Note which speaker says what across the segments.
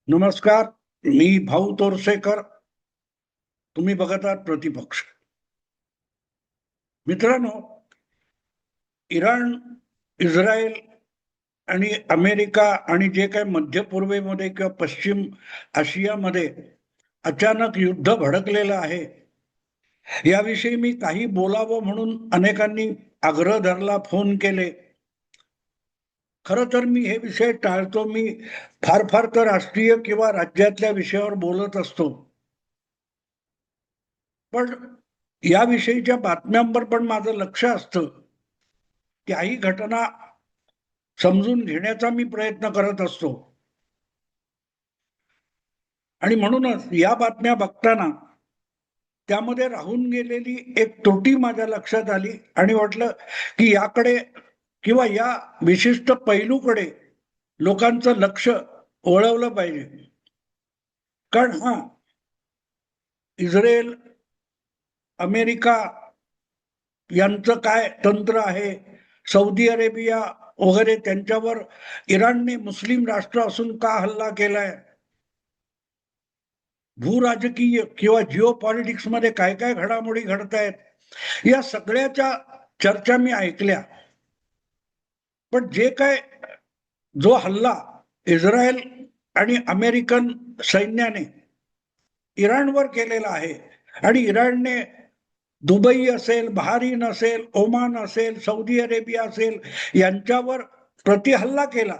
Speaker 1: नमस्कार. मी भाऊ तोरसेकर. तुम्ही बघत आहात प्रतिपक्ष. मित्रांनो, इराण, इस्रायल आणि अमेरिका आणि जे काही मध्य पूर्वेमध्ये किंवा पश्चिम आशियामध्ये अचानक युद्ध भडकलेलं आहे, याविषयी मी काही बोलावं म्हणून अनेकांनी आग्रह धरला, फोन केले. खरं तर मी हे विषय टाळतो. मी फार फार तर राष्ट्रीय किंवा राज्यातल्या विषयावर बोलत असतो. पण याविषयीच्या बातम्यांवर पण माझं लक्ष असतं. त्याही घटना समजून घेण्याचा मी प्रयत्न करत असतो. आणि म्हणूनच या बातम्या बघताना त्यामध्ये राहून गेलेली एक त्रुटी माझ्या लक्षात आली आणि वाटलं की याकडे किंवा या विशिष्ट पैलूकडे लोकांचं लक्ष वळवलं पाहिजे. कारण इस्रायल, अमेरिका यांचं काय तंत्र आहे, सौदी अरेबिया वगैरे त्यांच्यावर इराणने मुस्लिम राष्ट्र असून का हल्ला केलाय, भूराजकीय किंवा जिओ पॉलिटिक्स मध्ये काय काय घडामोडी घडतायत, या सगळ्याच्या चर्चा मी ऐकल्या. पण जे काय जो हल्ला इस्रायल आणि अमेरिकन सैन्याने इराणवर केलेला आहे आणि इराणने दुबई असेल, बहारीन असेल, ओमान असेल, सौदी अरेबिया असेल यांच्यावर प्रतिहल्ला केला,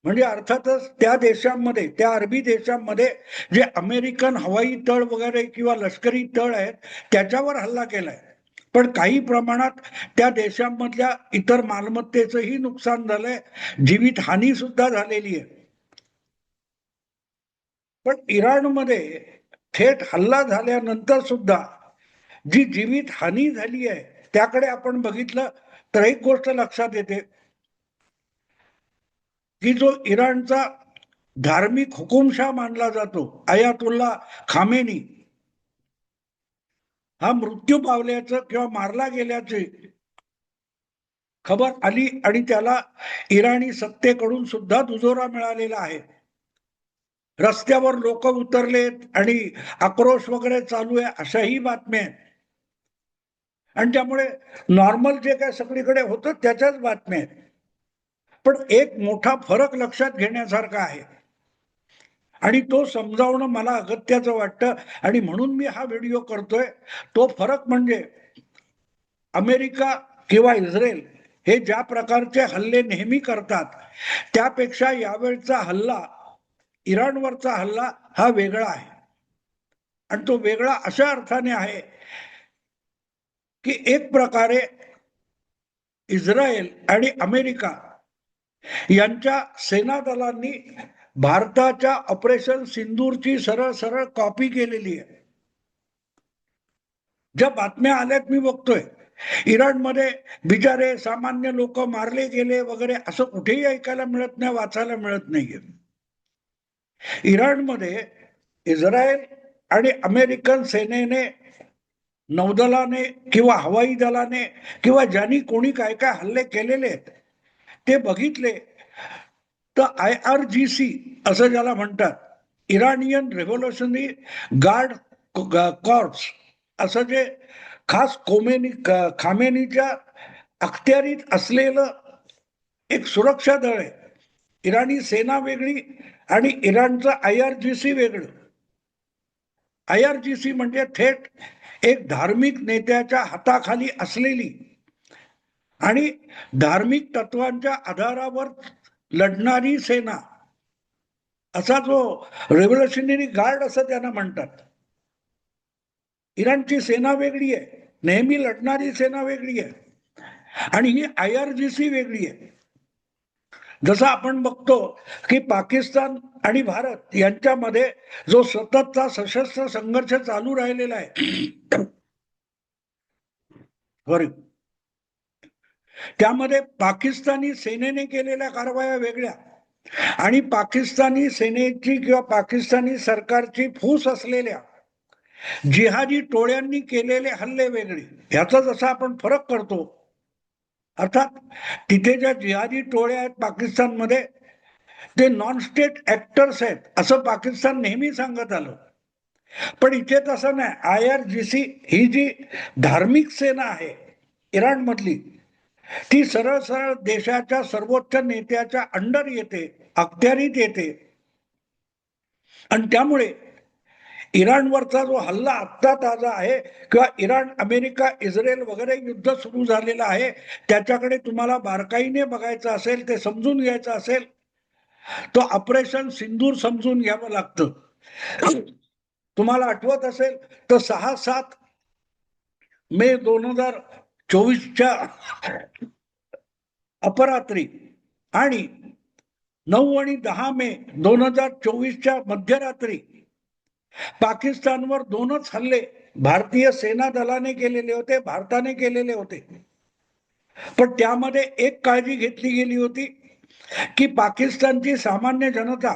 Speaker 1: म्हणजे अर्थातच त्या देशांमध्ये, त्या अरबी देशांमध्ये जे अमेरिकन हवाई तळ वगैरे किंवा लष्करी तळ आहेत त्याच्यावर हल्ला केलाय. पण काही प्रमाणात त्या देशांमधल्या इतर मालमत्तेचंही नुकसान झालंय, जीवितहानी सुद्धा झालेली आहे. पण इराणमध्ये थेट हल्ला झाल्यानंतर सुद्धा जी जीवितहानी झाली आहे त्याकडे आपण बघितलं तर एक गोष्ट लक्षात येते की जो इराणचा धार्मिक हुकुमशाह मानला जातो अयातुल्ला खामेनी, हा मृत्यू पावल्याचं किंवा मारला गेल्याचे खबर आली आणि त्याला इराणी सत्तेकडून सुद्धा दुजोरा मिळालेला आहे. रस्त्यावर लोक उतरलेत आणि आक्रोश वगैरे चालू आहे अशाही बातम्या आहेत. आणि त्यामुळे नॉर्मल जे काय सगळीकडे होतं त्याच्याच बातम्या आहेत. पण एक मोठा फरक लक्षात घेण्यासारखा आहे आणि तो समजावणं मला अगत्याचं वाटतं आणि म्हणून मी हा व्हिडिओ करतोय. तो फरक म्हणजे अमेरिका किंवा इस्रायल हे ज्या प्रकारचे हल्ले नेहमी करतात त्यापेक्षा यावेळचा हल्ला, इराणवरचा हल्ला हा वेगळा आहे. आणि तो वेगळा अशा अर्थाने आहे की एक प्रकारे इस्रायल आणि अमेरिका यांच्या सेना दलांनी भारताच्या ऑपरेशन सिंदूरची सरळ सरळ कॉपी केलेली आहे. ज्या बातम्या आल्यात मी बघतोय, इराणमध्ये बिचारे सामान्य लोक मारले गेले वगैरे असं कुठेही ऐकायला मिळत नाही, वाचायला मिळत नाहीये. इराणमध्ये इस्रायल आणि अमेरिकन सेनेने, नौदलाने किंवा हवाई दलाने किंवा ज्यांनी कोणी काय काय हल्ले केलेले आहेत ते बघितले तर IRGC असं ज्याला म्हणतात, इराणियन रेव्होल्युशनरी गार्ड कॉर्प्स, असं जे खास खामेनीच्या अखत्यारीत असलेलं एक सुरक्षा दळ आहे. इराणी सेना वेगळी आणि इराणचं IRGC वेगळं. IRGC म्हणजे थेट एक धार्मिक नेत्याच्या हाताखाली असलेली आणि धार्मिक तत्वांच्या आधारावर लढणारी सेना, असा जो रेव्होल्युशनरी गार्ड असं त्यांना म्हणतात. इराणची सेना वेगळी आहे, नेहमी लढणारी सेना वेगळी आहे आणि ही IRGC वेगळी आहे. जसं आपण बघतो की पाकिस्तान आणि भारत यांच्यामध्ये जो सततचा सशस्त्र संघर्ष चालू राहिलेला आहे त्यामध्ये पाकिस्तानी सेनेने केलेल्या कारवाया वेगळ्या आणि पाकिस्तानी सेनेची किंवा पाकिस्तानी सरकारची फूस असलेल्या जिहादी टोळ्यांनी केलेले हल्ले वेगळे. ह्याचा जसा आपण फरक करतो, अर्थात तिथे ज्या जिहादी टोळ्या आहेत पाकिस्तानमध्ये ते नॉन स्टेट ऍक्टर्स आहेत असं पाकिस्तान नेहमी सांगत आलं. पण इथे तसं नाही. IRGC ही जी धार्मिक सेना आहे इराण मधली, ती सरळ सरळ देशाच्या सर्वोच्च नेत्याच्या अंडर येते, अखत्यारीत येते. आणि त्यामुळे इराणवरचा जो हल्ला आत्ता ताजा आहे किंवा इराण अमेरिका इस्रायल वगैरे युद्ध सुरू झालेलं आहे, त्याच्याकडे तुम्हाला बारकाईने बघायचं असेल, ते समजून घ्यायचं असेल, तो ऑपरेशन सिंदूर समजून घ्यावं लागतं. तुम्हाला आठवत असेल तर 6-7 मे 2024च्या अपरात्री आणि 9 आणि 10 मे 2024च्या मध्यरात्री पाकिस्तानवर 2च हल्ले भारतीय सेना दलाने केलेले होते, भारताने केलेले होते. पण त्यामध्ये एक काळजी घेतली गेली होती की पाकिस्तानची सामान्य जनता,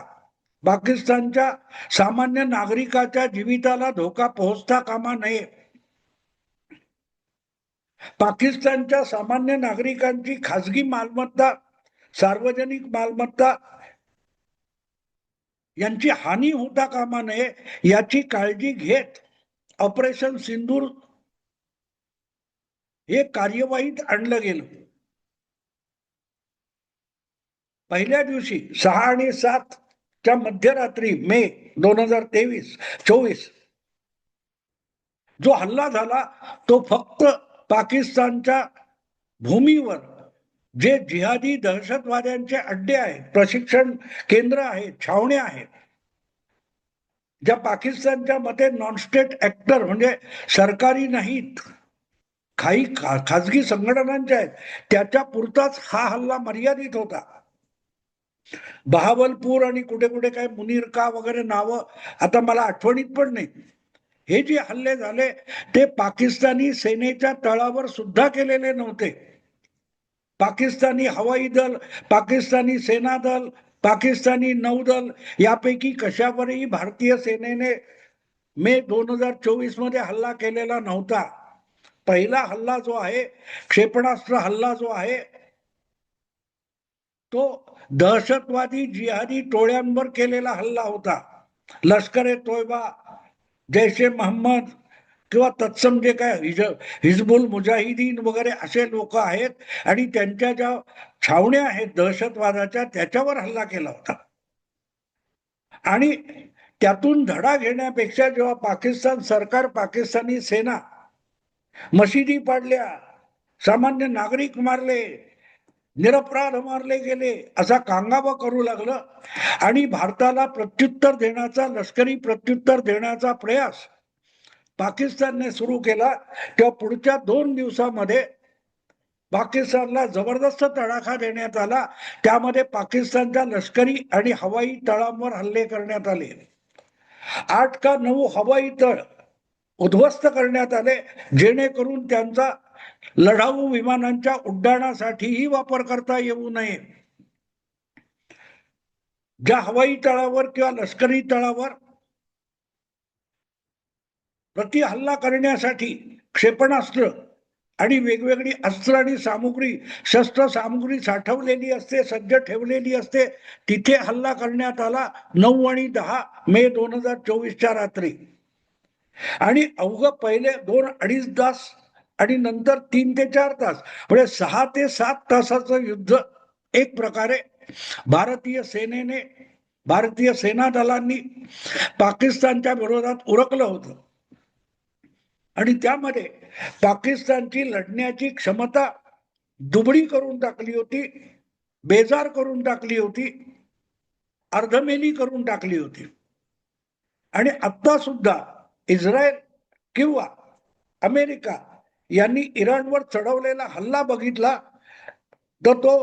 Speaker 1: पाकिस्तानच्या सामान्य नागरिकाच्या जीविताला धोका पोहोचता कामा नये. पाकिस्तानच्या सामान्य नागरिकांची खासगी मालमत्ता, सार्वजनिक मालमत्ता यांची हानी होता कामा नये याची काळजी घेत ऑपरेशन सिंदूर हे कार्यवाहीत आणलं गेलं. पहिल्या दिवशी 6 आणि 7च्या मध्यरात्री मे 2024 जो हल्ला झाला तो फक्त पाकिस्तानच्या भूमीवर जे जिहादी दहशतवाद्यांचे अड्डे आहेत, प्रशिक्षण केंद्र आहेत, छावण्या आहेत, ज्या पाकिस्तानच्या मते नॉन स्टेट ऍक्टर म्हणजे सरकारी नाहीत, काही खाजगी संघटनांच्या आहेत, त्याच्या पुरताच हा हल्ला मर्यादित होता. बहावलपूर आणि कुठे कुठे काय मुनीरका वगैरे नावं आता मला आठवणीत पण नाही. हे जे हल्ले झाले ते पाकिस्तानी सेनेच्या तळावर सुद्धा केलेले नव्हते. पाकिस्तानी हवाई दल, पाकिस्तानी सेना दल, पाकिस्तानी नौदल यापैकी कशावरही भारतीय सेनेने मे 2024 मध्ये हल्ला केलेला नव्हता. पहिला हल्ला जो आहे, क्षेपणास्त्र हल्ला जो आहे, तो दहशतवादी जिहादी टोळ्यांवर केलेला हल्ला होता. लष्कर-ए-तोयबा, जैश-ए मोहम्मद किंवा तत्सम जे काय हिजबुल मुजाहिदीन वगैरे असे लोक आहेत आणि त्यांच्या ज्या छावण्या आहेत दहशतवादाच्या, त्याच्यावर हल्ला केला होता. आणि त्यातून धडा घेण्यापेक्षा जेव्हा पाकिस्तान सरकार, पाकिस्तानी सेना मशिदी पाडल्या, सामान्य नागरिक मारले, निरपराध मारले गेले, असा कांगावा करू लागलं आणि भारताला प्रत्युत्तर देण्याचा, लष्करी प्रत्युत्तर देण्याचा प्रयास पाकिस्तानने सुरू केला, तेव्हा पुढच्या 2 दिवसामध्ये पाकिस्तानला जबरदस्त तडाखा देण्यात आला. त्यामध्ये पाकिस्तानच्या लष्करी आणि हवाई तळांवर हल्ले करण्यात आले. 8 का 9 हवाई तळ उद्ध्वस्त करण्यात आले, जेणेकरून त्यांचा लढाऊ विमानांच्या उड्डाणासाठीही वापर करता येऊ नये. ज्या हवाई तळावर किंवा लष्करी तळावर प्रति हल्ला करण्यासाठी क्षेपणास्त्र आणि वेगवेगळी अस्त्र आणि सामुग्री, शस्त्र सामुग्री साठवलेली असते, सज्ज ठेवलेली असते, तिथे हल्ला करण्यात आला 9 आणि 10 मे 2024च्या रात्री. आणि अवघ पहिले 2-2.5 तास आणि नंतर 3 ते 4 तास, म्हणजे 6 ते 7 तासाचं युद्ध एक प्रकारे भारतीय सेनेने, भारतीय सेना दलांनी पाकिस्तानच्या विरोधात उरकलं होतं. आणि त्यामध्ये पाकिस्तानची लढण्याची क्षमता दुबळी करून टाकली होती, बेजार करून टाकली होती, अर्धमेली करून टाकली होती. आणि आता सुद्धा इस्रायल किंवा अमेरिका यांनी इराणवर चढवलेला हल्ला बघितला तर तो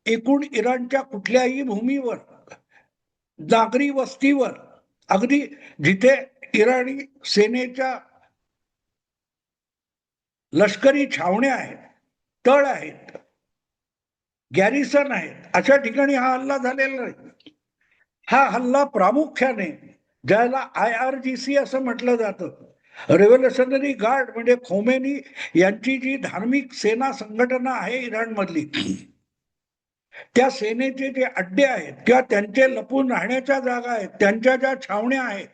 Speaker 1: एकूण इराणच्या कुठल्याही भूमीवर, नागरी वस्तीवर, अगदी जिथे इराणी सेनेच्या लष्करी छावण्या आहेत, तळ आहेत, गॅरिसन आहेत, अशा ठिकाणी हा हल्ला झालेला नाही. हा हल्ला प्रामुख्याने, ज्याला IRGC असं म्हटलं जातं, रेव्होल्युशनरी गार्ड म्हणजे खोमेनी यांची जी धार्मिक सेना संघटना आहे इराण मधली, त्या सेनेचे जे अड्डे आहेत किंवा त्यांचे लपून राहण्याच्या जागा आहेत, त्यांच्या ज्या छावण्या आहेत,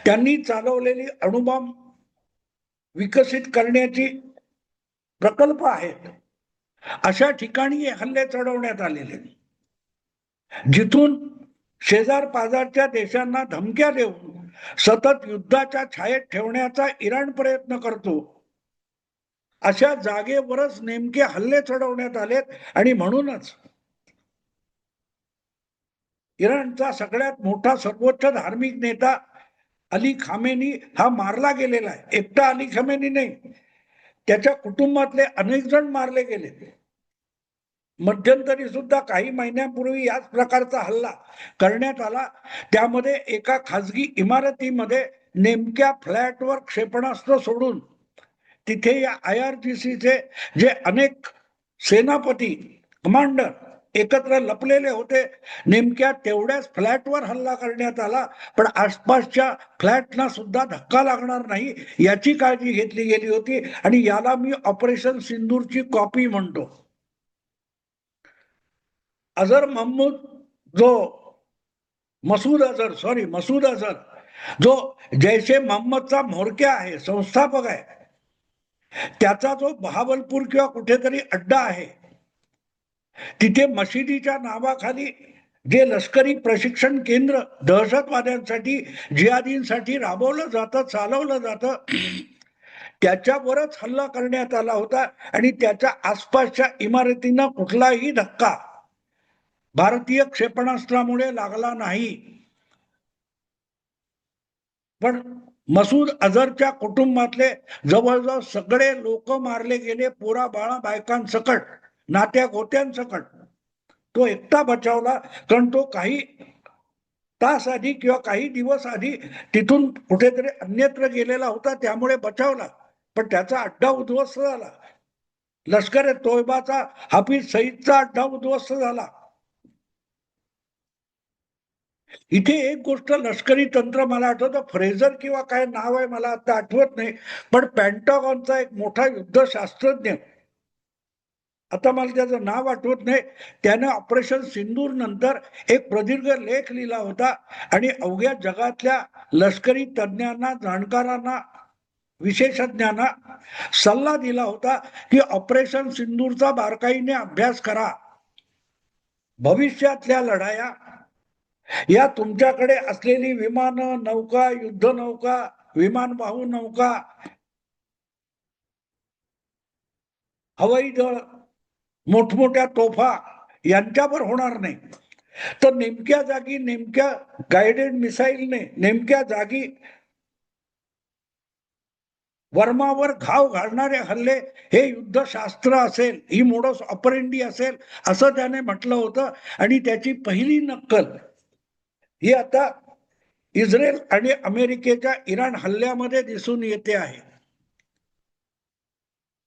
Speaker 1: त्यांनी चालवलेली अणुबॉम्ब विकसित करण्याची प्रकल्प आहेत, अशा ठिकाणी हे हल्ले चढवण्यात आलेले, जिथून शेजार पाजारच्या देशांना धमक्या देऊन सतत युद्धाच्या छायेत ठेवण्याचा इराण प्रयत्न करतो, अशा जागेवरच नेमके हल्ले चढवण्यात आलेत. आणि म्हणूनच इराणचा सगळ्यात मोठा सर्वोच्च धार्मिक नेता अली खामेनी हा मारला गेलेला आहे. एकटा अली खामेनी नाही, त्याच्या कुटुंबातले अनेक जण मारले गेले. मध्यंतरी सुद्धा काही महिन्यांपूर्वी याच प्रकारचा हल्ला करण्यात आला. त्यामध्ये एका खाजगी इमारतीमध्ये नेमक्या फ्लॅटवर क्षेपणास्त्र सोडून तिथे या IRGCचे जे अनेक सेनापती कमांडर एकत्र लपलेले होते, नेमक्या तेवढ्याच फ्लॅटवर हल्ला करण्यात आला. पण आसपासच्या फ्लॅटना सुद्धा धक्का लागणार नाही याची काळजी घेतली गेली होती. आणि याला मी ऑपरेशन सिंदूरची कॉपी म्हणतो. अझर महमूद जो मसूद अझर जो जैशे मोहम्मदचा म्होरक्या आहे, संस्थापक आहे, त्याचा जो बहावलपूर किंवा कुठेतरी अड्डा आहे, तिथे मशिदीच्या नावाखाली जे लष्करी प्रशिक्षण केंद्र दहशतवाद्यांसाठी, जिहादींसाठी राबवलं जातं, चालवलं जातं, त्याच्यावरच हल्ला करण्यात आला होता. आणि त्याच्या आसपासच्या इमारतींना कुठलाही धक्का भारतीय क्षेपणास्त्रामुळे लागला नाही. पण मसूद अझरच्या कुटुंबातले जवळजवळ सगळे लोक मारले गेले, पोरा बाळा बायकांसकट, नात्या गोत्यांसकट. तो एकटा बचावला, कारण तो काही तास आधी किंवा काही दिवस आधी तिथून कुठेतरी अन्यत्र गेलेला होता, त्यामुळे बचावला. पण त्याचा अड्डा उद्ध्वस्त झाला. लष्कर ए तोयबाचा हाफिज सईदचा अड्डा उद्ध्वस्त झाला. इथे एक गोष्ट लष्करी तंत्र मला आठवतं, फ्रेझर किंवा काय नाव आहे मला आता आठवत नाही, पण पेंटागॉनचा एक मोठा युद्धशास्त्रज्ञ, आता मला त्याचं नाव आठवत नाही, त्याने ऑपरेशन सिंदूर नंतर एक प्रदीर्घ लेख लिहिला होता. आणि अवघ्या जगातल्या लष्करी तज्ञांना, जाणकारांना, विशेषज्ञांना सल्ला दिला होता की ऑपरेशन सिंदूरचा बारकाईने अभ्यास करा. भविष्यातल्या लढाया या तुमच्याकडे असलेली विमानं, नौका, युद्धनौका, विमानवाहू नौका, हवाई दळ, मोठमोठ्या तोफा यांच्यावर होणार नाही. तर नेमक्या जागी, नेमक्या गाइडेड मिसाईलने नेमक्या जागी वर्मावर घाव घालणारे हल्ले हे युद्धशास्त्र असेल, ही मोडस ऑपरेंडी असेल, असं त्याने म्हटलं होतं. आणि त्याची पहिली नक्कल ही आता इस्रायल आणि अमेरिकेच्या इराण हल्ल्यामध्ये दिसून येते आहे.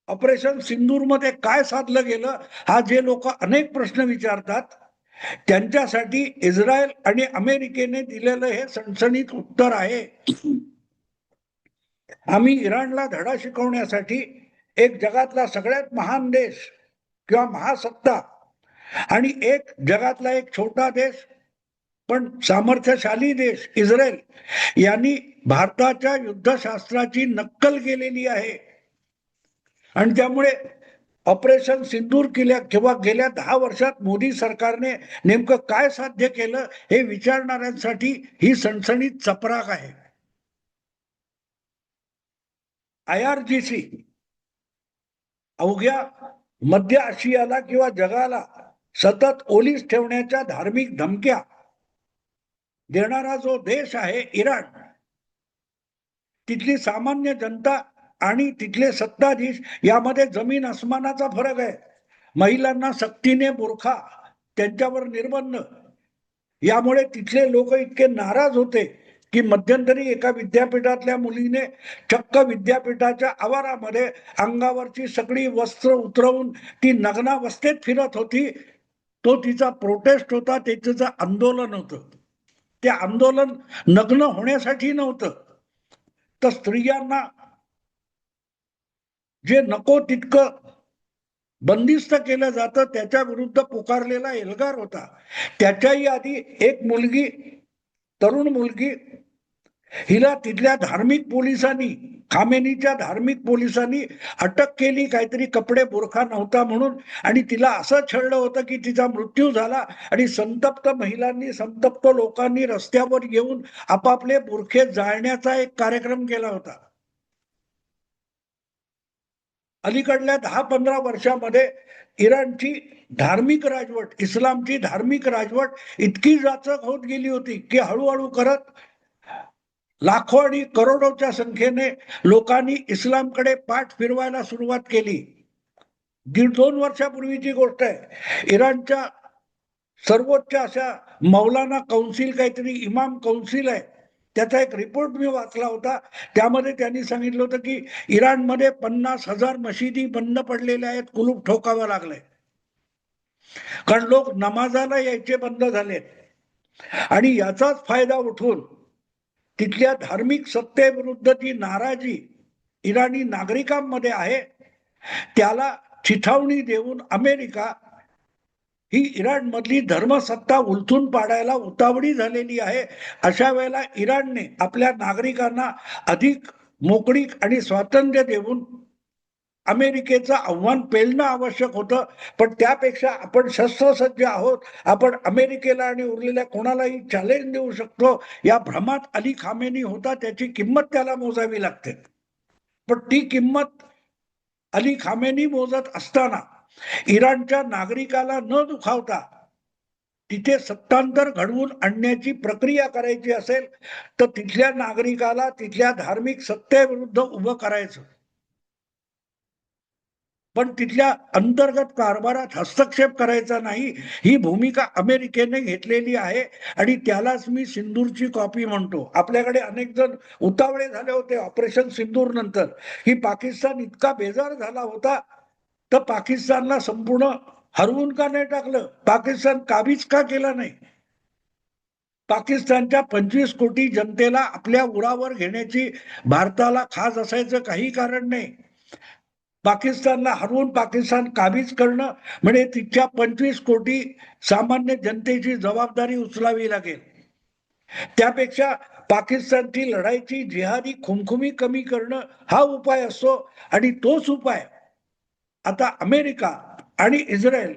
Speaker 1: ऑपरेशन सिंदूर मध्ये काय साधलं गेलं, हा जे लोक अनेक प्रश्न विचारतात, त्यांच्यासाठी इस्रायल आणि अमेरिकेने दिलेलं हे सणसणीत उत्तर आहे. आम्ही इराणला धडा शिकवण्यासाठी एक जगातला सगळ्यात महान देश किंवा महासत्ता आणि एक जगातला एक छोटा देश पण सामर्थ्यशाली देश इस्रायल यांनी भारताच्या युद्धशास्त्राची नक्कल केलेली आहे. आणि त्यामुळे ऑपरेशन सिंदूर केल्या किंवा गेल्या 10 वर्षात मोदी सरकारने नेमकं काय साध्य केलं हे विचारणाऱ्यांसाठी ही सणसणीत चपराक आहे. IRGC अवघ्या मध्य आशियाला किंवा जगाला सतत ओलीस ठेवण्याच्या धार्मिक धमक्या देणारा जो देश आहे इराण, तिथली सामान्य जनता आणि तिथले सत्ताधीश यामध्ये जमीन आसमानाचा फरक आहे. महिलांना सक्तीने बुरखा, त्यांच्यावर निर्बंध, यामुळे तिथले लोक इतके नाराज होते की मध्यंतरी एका विद्यापीठातल्या मुलीने चक्क विद्यापीठाच्या आवारामध्ये अंगावरची सगळी वस्त्र उतरवून ती नग्नावस्थेत फिरत होती. तो तिचा प्रोटेस्ट होता, ते तिचं आंदोलन होतं. ते आंदोलन नग्न होण्यासाठी नव्हतं, तर स्त्रियांना जे नको तितकं बंदिस्त केलं जातं, त्याच्या विरुद्ध पुकारलेला एल्गार होता. त्याच्याही आधी एक मुलगी, तरुण मुलगी, हिला तिथल्या धार्मिक पोलिसांनी, खामेनीच्या धार्मिक पोलिसांनी अटक केली, काहीतरी कपडे बुरखा नव्हता म्हणून, आणि तिला असं छळलं होतं की तिचा मृत्यू झाला. आणि संतप्त महिलांनी, संतप्त लोकांनी रस्त्यावर येऊन आपापले बुरखे जाळण्याचा एक कार्यक्रम केला होता. अलीकडल्या 10-15 वर्षामध्ये इराणची धार्मिक राजवट, इस्लामची धार्मिक राजवट इतकी जाचक होत गेली होती की हळूहळू करत लाखो आणि करोडोच्या संख्येने लोकांनी इस्लामकडे पाठ फिरवायला सुरुवात केली. 1.5-2 वर्षापूर्वीची गोष्ट आहे. इराणच्या सर्वोच्च अशा मौलाना कौन्सिल, काहीतरी इमाम कौन्सिल आहे, त्याचा एक रिपोर्ट मी वाचला होता. त्यामध्ये त्यांनी सांगितलं होतं की इराणमध्ये 50,000 मशिदी बंद पडलेल्या आहेत, कुलूप ठोकावं लागलंय, कारण लोक नमाजाला यायचे बंद झालेत. आणि याचाच फायदा उठवून तिथल्या धार्मिक सत्तेविरुद्धची नाराजी इराणी नागरिकांमध्ये आहे, त्याला चिथावणी देऊन अमेरिका ही इराणमधली धर्मसत्ता उलथून पाडायला उतावळी झालेली आहे. अशा वेळेला इराणने आपल्या नागरिकांना अधिक मोकळीक आणि स्वातंत्र्य देऊन अमेरिकेचं आव्हान पेलणं आवश्यक होतं. पण त्यापेक्षा आपण शस्त्रसज्ज आहोत, आपण अमेरिकेला आणि उरलेल्या कोणालाही चॅलेंज देऊ शकतो, या भ्रमात अली खामेनी होता. त्याची किंमत त्याला मोजावी लागते. पण ती किंमत अली खामेनी मोजत असताना इराणच्या नागरिकाला न दुखावता तिथे सत्तांतर घडवून आणण्याची प्रक्रिया करायची असेल तर तिथल्या नागरिकाला तिथल्या धार्मिक सत्तेविरुद्ध उभं करायचं. पण तिथल्या अंतर्गत कारभारात हस्तक्षेप करायचा नाही, ही भूमिका अमेरिकेने घेतलेली आहे. आणि त्यालाच मी सिंदूरची कॉपी म्हणतो. आपल्याकडे अनेक जण उतावळे झाले होते ऑपरेशन सिंदूर नंतर, की पाकिस्तान इतका बेजार झाला होता, तर पाकिस्तानला संपूर्ण हरवून का नाही टाकलं, पाकिस्तान काबीज का केला नाही. पाकिस्तानच्या 25 कोटी जनतेला आपल्या उरावर घेण्याची भारताला खास असायचं काही कारण नाही. पाकिस्तानला हरवून पाकिस्तान काबीज करणं म्हणजे तिथच्या 25 कोटी सामान्य जनतेची जबाबदारी उचलावी लागेल. त्यापेक्षा पाकिस्तानची लढाईची जिहादी खुमखुमी कमी करणं हा उपाय असतो. आणि तोच उपाय आता अमेरिका आणि इस्रायल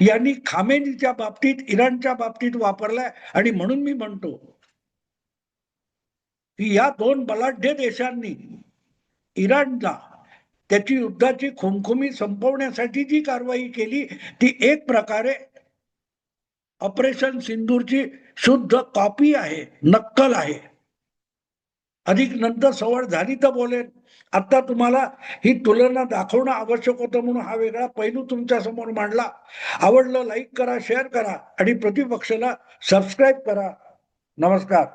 Speaker 1: यांनी खामेनीच्या बाबतीत, इराणच्या बाबतीत वापरलाय. आणि म्हणून मी म्हणतो की या दोन बलाढ्य देशांनी इराणला त्याची युद्धाची खुमखुमी संपवण्यासाठी जी कारवाई केली, ती एक प्रकारे ऑपरेशन सिंदूरची शुद्ध कॉपी आहे, नक्कल आहे. अधिक नंतर सवड झाली तर बोलेन. आता तुम्हाला ही तुलना दाखवणं आवश्यक होतं म्हणून हा वेगळा पैलू तुमच्या समोर मांडला. आवडलं लाईक करा, शेअर करा आणि प्रतिपक्षाला सबस्क्राईब करा. नमस्कार.